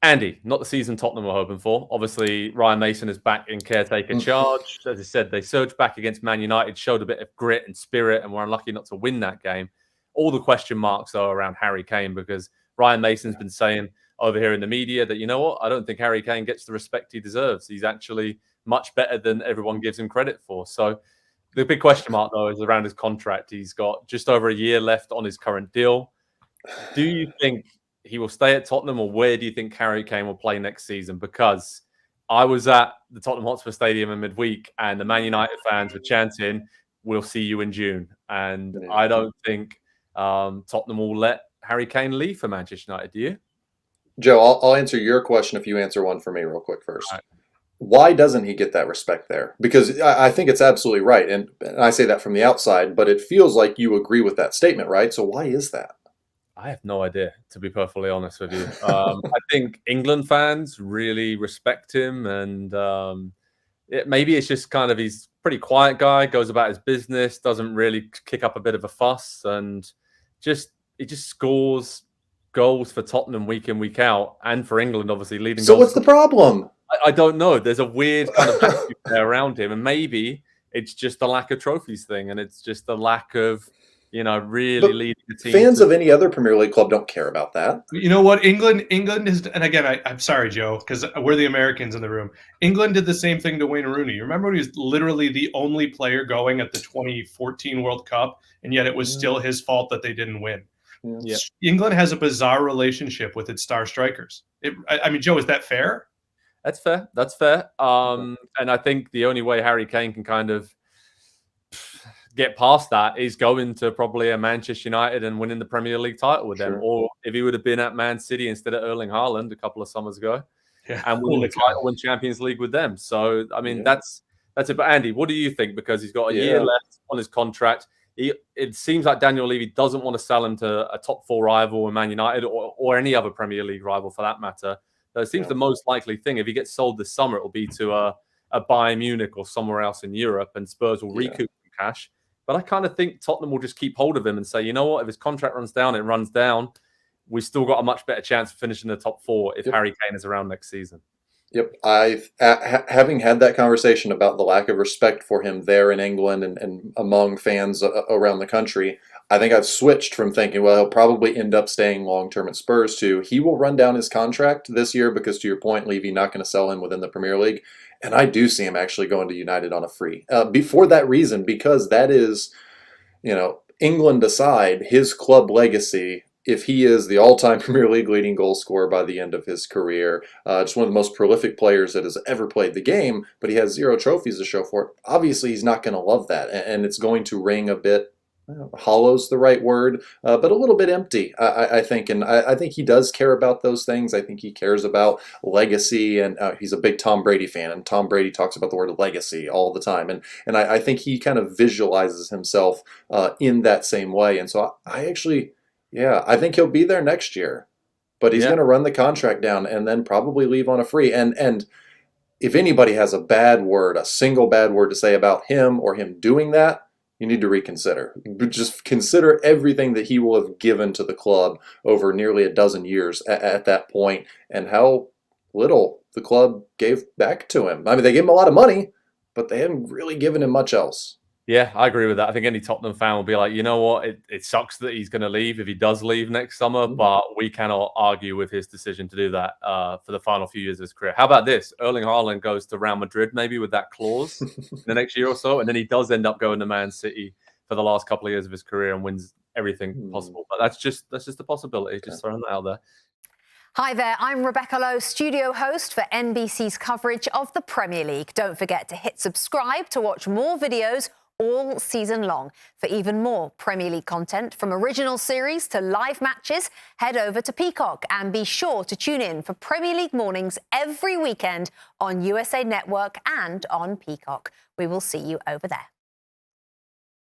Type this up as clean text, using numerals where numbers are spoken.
Andy, not the season Tottenham were hoping for. Obviously, Ryan Mason is back in caretaker charge. As I said, they surged back against Man United, showed a bit of grit and spirit, and were unlucky not to win that game. All the question marks, though, around Harry Kane, because Ryan Mason's been saying over here in the media that, you know what, I don't think Harry Kane gets the respect he deserves. He's actually much better than everyone gives him credit for. So the big question mark, though, is around his contract. He's got just over a year left on his current deal. Do you think he will stay at Tottenham, or where do you think Harry Kane will play next season? Because I was at the Tottenham Hotspur Stadium in midweek, and the Man United fans were chanting, "We'll see you in June." And I don't think Tottenham will let Harry Kane leave for Manchester United. Do you? Joe, I'll answer your question if you answer one for me real quick first. Right. Why doesn't he get that respect there? Because I think it's absolutely right. And I say that from the outside, but it feels like you agree with that statement, right? So why is that? I have no idea, to be perfectly honest with you. I think England fans really respect him, and maybe it's just kind of he's a pretty quiet guy, goes about his business, doesn't really kick up a bit of a fuss, and he just scores goals for Tottenham week in, week out, and for England, obviously leading So goals. what's the problem? I don't know. There's a weird kind of attitude there around him, and maybe it's just the lack of trophies thing, and it's just the lack of really But leading the team. fans of any other Premier League club don't care about that. You know what? England is, and again, I'm sorry, Joe, because we're the Americans in the room. England did the same thing to Wayne Rooney. Remember when he was literally the only player going at the 2014 World Cup, and yet it was still his fault that they didn't win. Yeah. England has a bizarre relationship with its star strikers. I mean, Joe, is that fair? That's fair. That's fair. And I think the only way Harry Kane can kind of get past that is going to probably a Manchester United and winning the Premier League title with them. Or if he would have been at Man City instead of Erling Haaland a couple of summers ago, and winning the title in Champions League with them. So, I mean, that's it. But Andy, what do you think? Because he's got a year left on his contract. It seems like Daniel Levy doesn't want to sell him to a top four rival in Man United or any other Premier League rival for that matter. So it seems the most likely thing, if he gets sold this summer, it will be to a Bayern Munich or somewhere else in Europe, and Spurs will recoup cash. But I kind of think Tottenham will just keep hold of him and say, you know what, if his contract runs down, it runs down. We've still got a much better chance of finishing the top four if Harry Kane is around next season. Yep. Having had that conversation about the lack of respect for him there in England and among fans around the country, I think I've switched from thinking, well, he'll probably end up staying long-term at Spurs to he will run down his contract this year because, to your point, Levy not going to sell him within the Premier League. And I do see him actually going to United on a free. For that reason, because that is, England aside, his club legacy, if he is the all-time Premier League leading goal scorer by the end of his career, just one of the most prolific players that has ever played the game, but he has 0 trophies to show for it, obviously he's not going to love that. And it's going to ring a bit, hollow's the right word, but a little bit empty, I think. And I think he does care about those things. I think he cares about legacy, and he's a big Tom Brady fan, and Tom Brady talks about the word legacy all the time. And I think he kind of visualizes himself in that same way. And so I actually... I think he'll be there next year, but he's going to run the contract down and then probably leave on a free. And if anybody has a single bad word to say about him or him doing that, you need to reconsider. Just consider everything that he will have given to the club over nearly a dozen years at that point, and how little the club gave back to him. I mean, they gave him a lot of money, but they haven't really given him much else. Yeah, I agree with that. I think any Tottenham fan will be like, you know what, it sucks that he's going to leave if he does leave next summer, but we cannot argue with his decision to do that for the final few years of his career. How about this? Erling Haaland goes to Real Madrid maybe with that clause in the next year or so, and then he does end up going to Man City for the last couple of years of his career and wins everything possible. But that's just a possibility, just throwing that out there. Hi there, I'm Rebecca Lowe, studio host for NBC's coverage of the Premier League. Don't forget to hit subscribe to watch more videos all season long. For even more Premier League content, from original series to live matches, head over to Peacock and be sure to tune in for Premier League mornings every weekend on USA Network and on Peacock. We will see you over there.